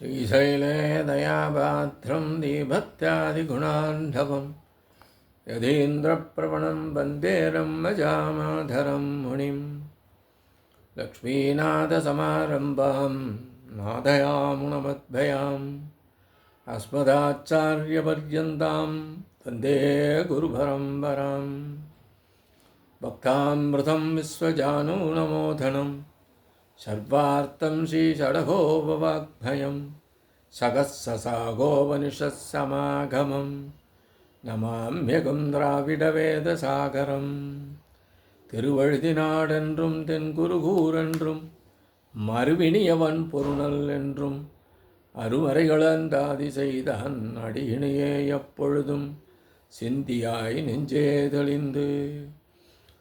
श्रीशैले दयापात्रं दीभक्त्यादिगुणान्धवं यतीन्द्रप्रवणं वन्दे रम्यजामाधरं मुनिं लक्ष्मीनाथसमारम्भां नादयामुनमद्भयाम् अस्मदाचार्यपर्यन्तां वन्दे गुरुपरम्पराम् भक्तामृतं विश्वजानूनमोधनं सर्वार्थं श्रीषडगोपवाग्भयं सगत्ससागोपनिषत्समागमं नमाम्यगं द्राविडवेदसागरं திருவழுதினாடென்றும் தென்குருகூரென்றும் மறுவினியவன் பொருணல் என்றும் அருமறைகளந்தாதி செய்தான் அடியினையே எப்பொழுதும் சிந்தியாய் நெஞ்சே தெளிந்து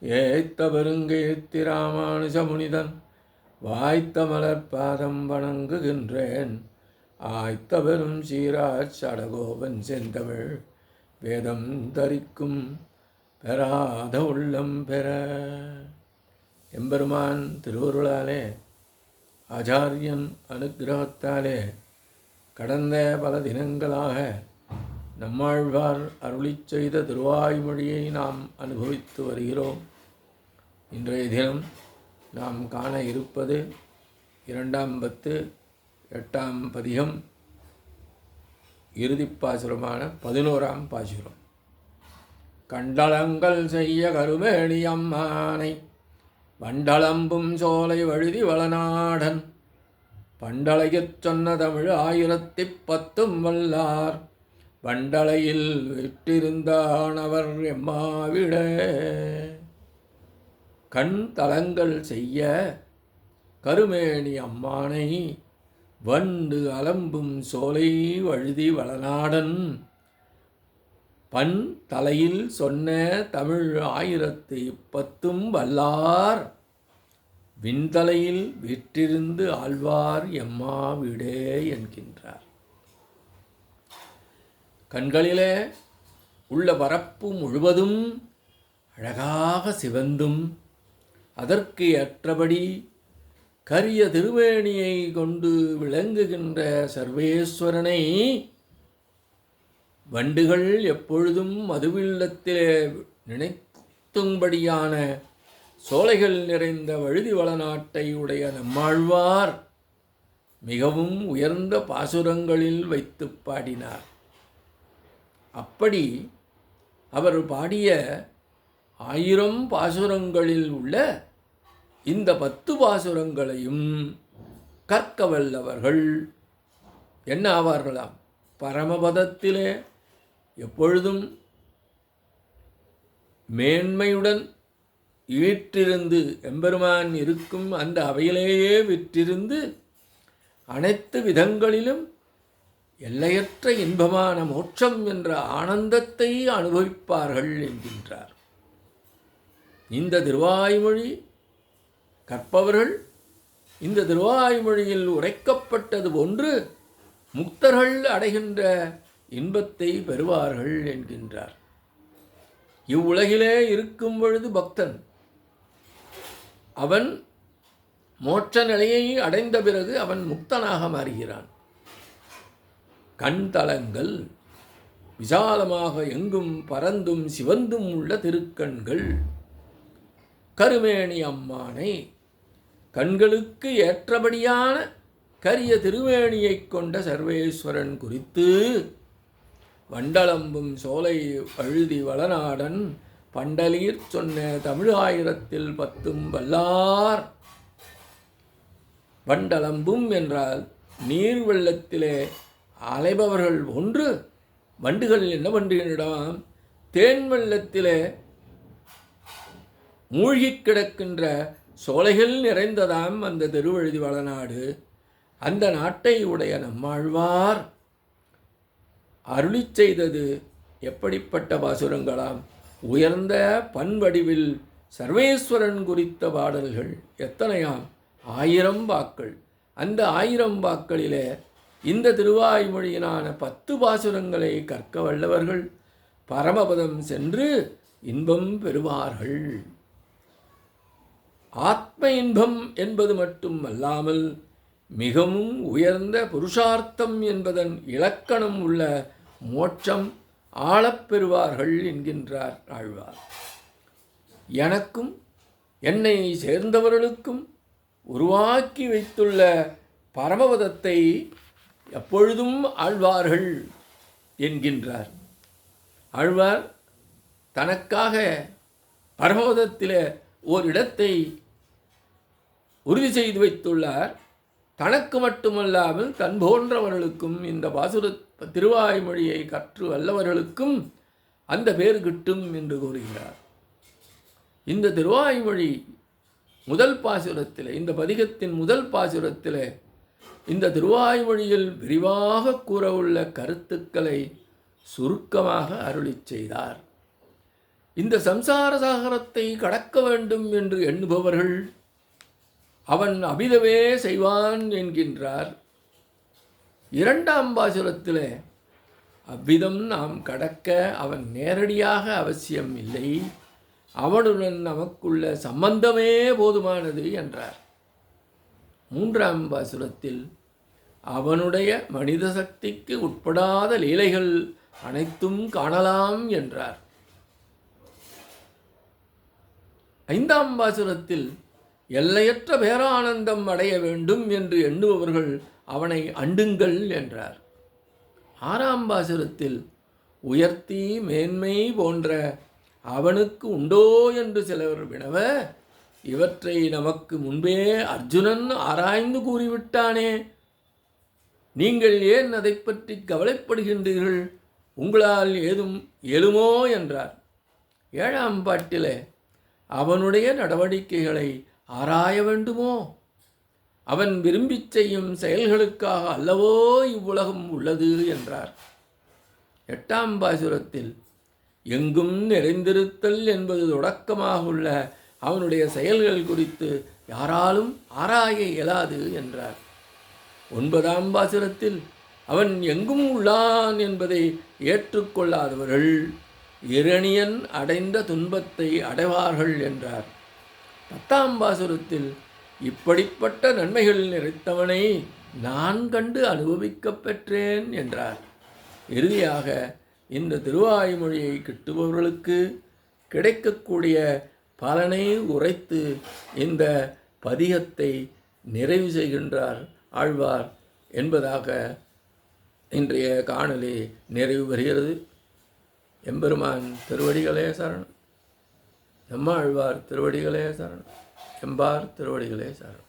ஏத்த பெருங்கேத்தி ராமானுஜ முனிதன் வாய்த்த மலர்பாதம் வணங்குகின்றேன் ஆய்த்த பெரும் சீராச் சடகோபன் செந்தமிழ் வேதம் தரிக்கும் பெறாத உள்ளம் பெற. எம்பெருமான் திருவருளாலே ஆச்சாரியன் அனுக்கிரகத்தாலே கடந்த பல தினங்களாக நம்மாழ்வார் அருளிச் செய்த திருவாய்மொழியை நாம் அனுபவித்து வருகிறோம். இன்றைய தினம் நாம் காண இருப்பது 2ஆம் பத்து 8ஆம் பதிகம் இறுதிப் பாசுரமான 11ஆம் பாசுரம். கண்டளங்கள் செய்ய கருமேணி அம்மானை வண்டளம்பும் சோலை வழுதி வளநாடன் பண்டளையச் சொன்ன தமிழ் 1010 வல்லார் வண்டளையில் விட்டிருந்தானவர் எம்மாவிட. கண் தளங்கள் செய்ய கருமேணி அம்மானை வண்டு அலம்பும் சோலை வழுதி வளநாடன் பண் தலையில் சொன்ன தமிழ் 1010 வல்லார் விண்தலையில் விற்றிருந்து ஆழ்வார் எம்மாவிடே என்கின்றார். கண்களிலே உள்ள பரப்பு முழுவதும் அழகாக சிவந்தும் அதற்கு ஏற்றபடி கரிய திருவேணியை கொண்டு விளங்குகின்ற சர்வேஸ்வரனை வண்டுகள் எப்பொழுதும் மதுவில்லத்திலே நினைத்தும்படியான சோலைகள் நிறைந்த வழுதி வளநாட்டை உடைய நம்மாழ்வார் மிகவும் உயர்ந்த பாசுரங்களில் வைத்து பாடினார். அப்படி அவர் பாடிய 1000 பாசுரங்களில் உள்ள இந்த 10 பாசுரங்களையும் கற்க வல்லவர்கள் என்ன ஆவார்களாம்? பரமபதத்திலே எப்பொழுதும் மேன்மையுடன் வீற்றிருந்து எம்பெருமான் இருக்கும் அந்த அவையிலேயே விற்றிருந்து அனைத்து விதங்களிலும் எல்லையற்ற இன்பமான மோட்சம் என்ற ஆனந்தத்தை அனுபவிப்பார்கள் என்கின்றார். இந்த திருவாய்மொழி கற்பவர்கள் இந்த திருவாய்மொழியில் உரைக்கப்பட்டது போன்று முக்தர்கள் அடைகின்ற இன்பத்தை பெறுவார்கள் என்கின்றார். இவ்வுலகிலே இருக்கும் பொழுது பக்தன் அவன் மோட்ச நிலையை அடைந்த பிறகு அவன் முக்தனாக மாறுகிறான். கண் தளங்கள் விசாலமாக எங்கும் பரந்தும் சிவந்தும் உள்ள திருக்கண்கள் கருமேணி அம்மானை கண்களுக்கு ஏற்றபடியான கரிய திருவேணியை கொண்ட சர்வேஸ்வரன் குறித்து வண்டளம்பும் சோலை வழுதி வளநாடன் பண்டலீர் சொன்ன தமிழ் 1010 வல்லார். வண்டளம்பும் என்றால் நீர் வெள்ளத்திலே அலைபவர்கள் ஒன்று. வண்டுகள் என்ன பண்ணுகின்றன? தேன் வெள்ளத்திலே மூழ்கி கிடக்கின்ற சோலைகள் நிறைந்ததாம் அந்த திருவழுதி வளநாடு. அந்த நாட்டை உடைய நம்மாழ்வார் அருளிச் செய்தது எப்படிப்பட்ட பாசுரங்களாம்? உயர்ந்த பண்வடிவில் சர்வேஸ்வரன் குறித்த பாடல்கள் எத்தனையாம்? 1000 பாக்கள். அந்த 1000 பாக்களிலே இந்த திருவாய்மொழியினான 10 பாசுரங்களை கற்க வல்லவர்கள் பரமபதம் சென்று இன்பம் பெறுவார்கள். ஆத்ம இன்பம் என்பது மட்டும் அல்லாமல் மிகவும் உயர்ந்த புருஷார்த்தம் என்பதன் இலக்கணம் உள்ள மோட்சம் ஆளப்பெறுவார்கள் என்கின்றார் ஆழ்வார். எனக்கும் என்னை சேர்ந்தவர்களுக்கும் உருவாக்கி வைத்துள்ள பரமபதத்தை எப்பொழுதும் ஆழ்வார்கள் என்கின்றார். ஆழ்வார் தனக்காக பரமபதத்தில் ஓரிடத்தை உறுதி செய்து வைத்துள்ளார். தனக்கு மட்டுமல்லாமல் தன் போன்றவர்களுக்கும் இந்த பாசுர திருவாய்மொழியை கற்று வல்லவர்களுக்கும் அந்த பேர் கிட்டும் என்று கூறுகிறார். இந்த திருவாய்மொழி முதல் பாசுரத்தில், இந்த பதிகத்தின் முதல் பாசுரத்தில் இந்த திருவாய்மொழியில் விரிவாக கூறவுள்ள கருத்துக்களை சுருக்கமாக அருளிச் செய்தார். இந்த சம்சார சாகரத்தை கடக்க வேண்டும் என்று எண்ணுபவர்கள் அவன் அபிதமே செய்வான் என்கின்றார். இரண்டாம் பாசுரத்தில் அவ்விதம் நாம் கடக்க அவன் நேரடியாக அவசியம் இல்லை, அவனுடன் நமக்குள்ள சம்பந்தமே போதுமானது என்றார். மூன்றாம் பாசுரத்தில் அவனுடைய மனித சக்திக்கு உட்படாத லீலைகள் அனைத்தும் காணலாம் என்றார். ஐந்தாம் பாசுரத்தில் எல்லையற்ற பேரானந்தம் அடைய வேண்டும் என்று எண்ணுபவர்கள் அவனை அண்டுங்கள் என்றார். ஆறாம் பாசுரத்தில் உயர்த்தி மேன்மை போன்ற அவனுக்கு உண்டோ என்று சிலர் வினவ, இவற்றை நமக்கு முன்பே அர்ஜுனன் ஆராய்ந்து கூறிவிட்டானே, நீங்கள் ஏன் அதை பற்றி கவலைப்படுகின்றீர்கள், உங்களால் ஏதும் இயலுமோ என்றார். ஏழாம் பாட்டில் அவனுடைய நடவடிக்கைகளை ஆராய வேண்டுமோ, அவன் விரும்பிச் செய்யும் செயல்களுக்காக அல்லவோ இவ்வுலகம் உள்ளது என்றார். எட்டாம் பாசுரத்தில் எங்கும் நிறைந்திருத்தல் என்பது தொடக்கமாக உள்ள அவனுடைய செயல்கள் குறித்து யாராலும் ஆராய இயலாது என்றார். ஒன்பதாம் பாசுரத்தில் அவன் எங்கும் உள்ளான் என்பதை ஏற்றுக்கொள்ளாதவர்கள் இரணியன் அடைந்த துன்பத்தை அடைவார்கள் என்றார். பத்தாம் பாசுரத்தில் இப்படிப்பட்ட நன்மைகள் நிறைத்தவனை நான் கண்டு அனுபவிக்கப் பெற்றேன் என்றார். இறுதியாக இந்த திருவாய்மொழியை கிட்டுபவர்களுக்கு கிடைக்கக்கூடிய பலனை உரைத்து இந்த பதிகத்தை நிறைவு செய்கின்றார் ஆழ்வார் என்பதாக இன்றைய காணொளி நிறைவு பெறுகிறது. எம்பெருமான் திருவடிகளே சரணம். நம்மாழ்வார் திருவடிகளே சரணம். எம்பார் திருவடிகளே சரணம்.